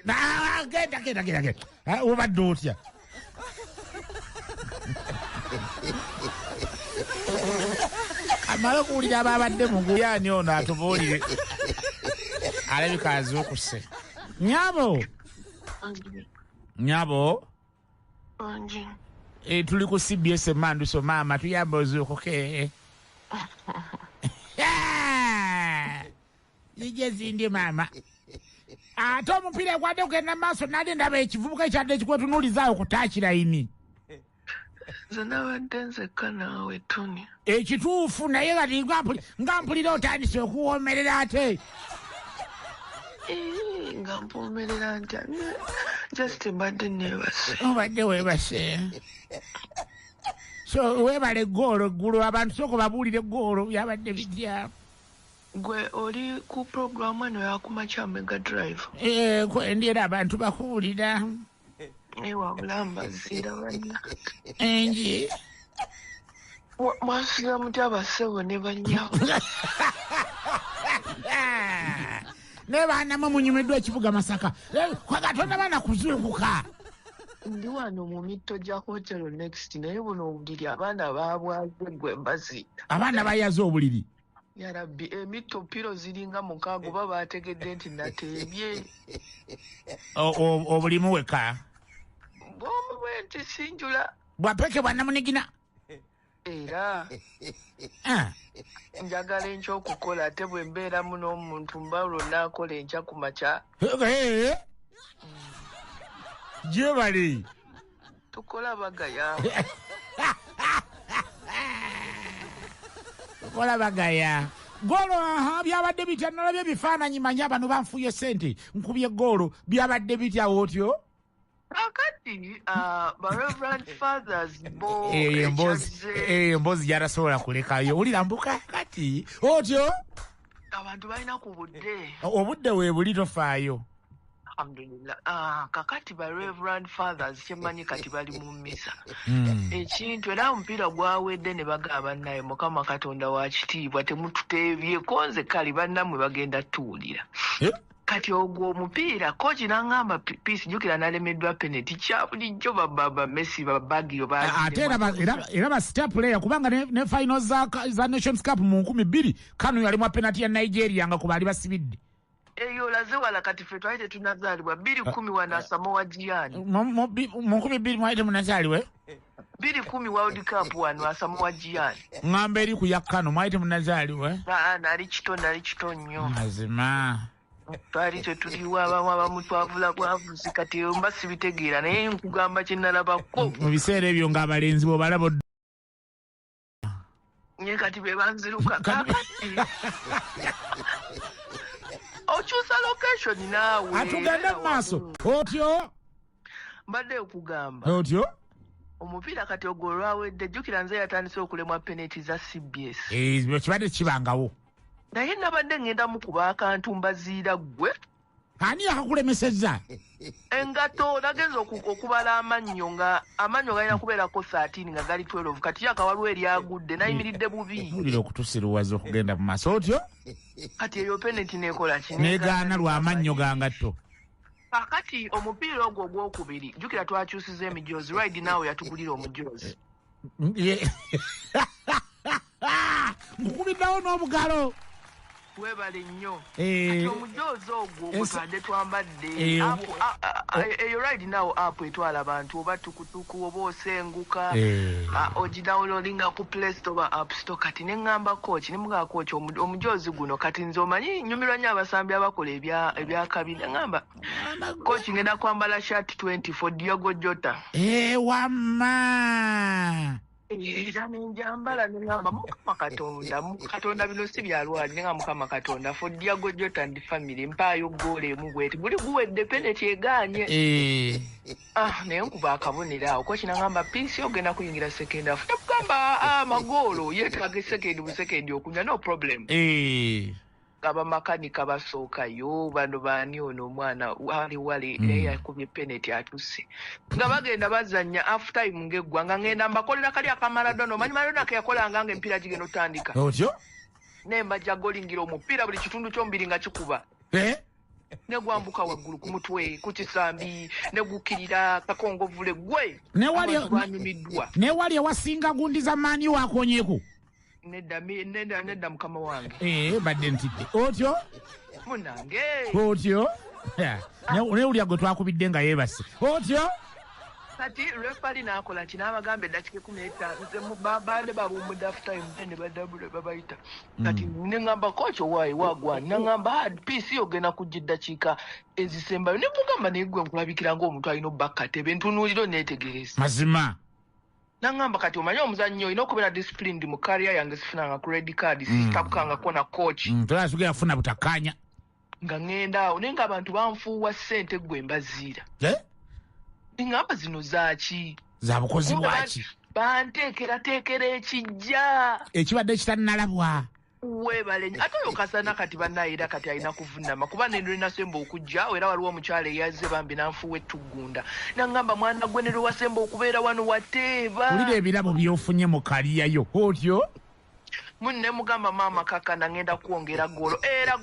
Genda. Obadde otya? Amala okuwulira ababadde mu guyaani ono atubuulire. Alabika azuukuse. Nyabo. Tuli ku CBS Manduso maama tuyambe ozuukuke. Zijje zindi maama. Ate omupiira gwadde kugenda maaso nali ndaba ekivubuka ekyadde kikwetunuulizaawo ku taachirayini. Zenabadde nzekka naawe Tony. Ekituufu naye kati nga mpulira otandise okuwoomerera ate. Nga mpoomerera ntya. Just mbadde neebase. Obadde weebase. So weebala eggoolo eggulu abantu sooka babuulire eggoolo byabadde bijja. Gwe oli ku programu eno yakumakya Mega Drive. Ndi era abantu bakuwulira. Wabula mbazira banna. Enji. Mwasiga mutya basebo ne bannyabo. Ne baana munyumiddwa ekibuga Masaka. Kwa Katonda baana kuzuukuka. Ndi wano mu mitto gya Hotel Next naye buno obuliri abaana baabwaze gwe mbazira. Abaana bayaze obuliri. Ya Rabbi emitto piro ziringa mukaago baba bategedde nti nateebye. Obulimu weka. Bwomu bwenti sinjula. Bwapeke bwannamunigina. Era njagala enkyokukola ate bwe mbeeramu n'omuntu mbawulo naakola enkya ku makya. Gyebali. Tukola bagaya. Tukola bagaya. Golo byabadde bitya nalabye ebifaananyi manya bano banfuye ssente nkubye golo byabadde bitya otyo. Akati Reverend Fathers bo emboozi gyatasobola kulekayo wulira mbuka kati otyo abantu balina ku budde obudde weebuli tofaayo. Alhamdulillah. Kakati Reverend Fathers kyemanyi kati bali mu mmisa ekintu era omupiira gwawedde ne bagamba naye Mukama Katonda wa kitiibwa temututeebye konze kali bannammwe bagenda tuwulira. Kati ogwo omupiira kochi n'angamba Peace jukira nalemeddwa penalty kya bulijjo baba Messi babagiro ate era ba star player kubanga ne finals za Nations Cup mu 2000 Kanu yalimu penalty ya Nigeria nga kubali basibidde. Eyo laze wala kati fe twaite tunazalibwa 210 wana Samoa Gyan. Mu 2000 mwaite munazaliwe 210 World Cup wana Samoa Gyan. Ngamba eri ku yakano mwaite munazaliwe. Nali kito nnyo. Mazima. Twali tetuliwa abamu twavula bwavuzi kati mbasi bitegeera naye nkugamba kye nalabako mu biseera ebyo ng'abalenzi bo balabo nye kati be banziruka okyusa location naawe atugenda mu maaso otyo mbadde okugamba otyo omupiira kati ogolwawedde jjukira nze yatandise okulemwa penalty za CBS kibadde kibangawo naye nabadde ngenda mukuba akantu mbaziira ggwe. Ani akakulemesezza? Engato nagenza okubala amannyo galina kubeerako 13 nga gali 12 kati akawalwa eryagudde nayimiridde bubi. Mulira okutusiruwaza okugenda mu maaso otyo? Kati eyo penalty nekola ki? Negaana lwa amannyo gangatto. Kati omupiira ogwo ogwokubiri jjukira twakyusiza emijoozi Ride naawe yatugulira omujoozi. Mukubiddawo n'obugalo. Webale nnyo kati omujoozi ogwo gutwadde twambadde eyo Ride Now app etwala abantu oba tukutuku oba osenguka ogidawuloodinga ku Play Store oba App Store kati neŋŋamba coach nemugaa coach omujoozi guno kati nze omanyi nyumirwa nnyo abasambi abakola ebyakabi neŋŋamba coach ngenda kwambala shirt 20 for Diogo Jota wamma era nenjambala neŋŋamba Mukama Katonda bino si byalwali neŋŋamba Mukama Katonda for Diogo Jota and family mpaayo goolo emu bweti buli guwedde penalty egaanye naye nkuba akabonero awo kochi naŋŋamba Peace ogenda kuyingira second half nekugamba amagoolo yeetaaga esekendi busekendi okunya no problem abamakanika basookayo bano baani ono omwana wale naye yakubye penalty atuse nga bagenda bazannya half time ng'eggwa nga ngenda mbakolera kali akamaradona omanyi Maradona ke yakolanga nga empiira gigenda otandika otyo naye mbajja golingira omupiira buli kitundu ky'omubiri nga kikuba ne gwambuka waggulu ku mutwe ku kisambi ne gukirira kakongovule gwe ne wali wasinga gundi za maani wakonyeko nedda mukama wange badde ntidde otyo munange otyo ne ulya gwe twakubidde nga yeebase otyo kati refali n'akola ki n'abagamba eddakiika 15 baade babumudde after time ne badabula babayita kati ne ngamba kocho waayi wagwa nangamba PC ogenda kujja eddakiika ezisembayo ne mugamba negwe nkulabikira ng'omuntu alina obbakatebe ntunuuliro neetegereza mazima nangamba kati omanyi omuzannyo olina okubeera disciplined mu career yange sifunanga ku red card sitabukangako na coach tolasugera funa butakanya nga ngenda awo naye ng'abantu banfuuwa ssente gwe mbaziira ngamba zino zaaki za bukozi bwaki banteekerateekera ekijja ekibadde kitannalabwa weebale ate oyo kasana kati bannaayira kati alina kuvunama kuba nendo linasemba okujja era waliwo omukyala eyazze bambi nanfuwa ettugunda nangamba mwana gwe nero wasemba okubeera wano wateeba ulira ebirabo byofunye mu kaliyayo otyo munne mugamba maama kakana ngenda kwongera golo era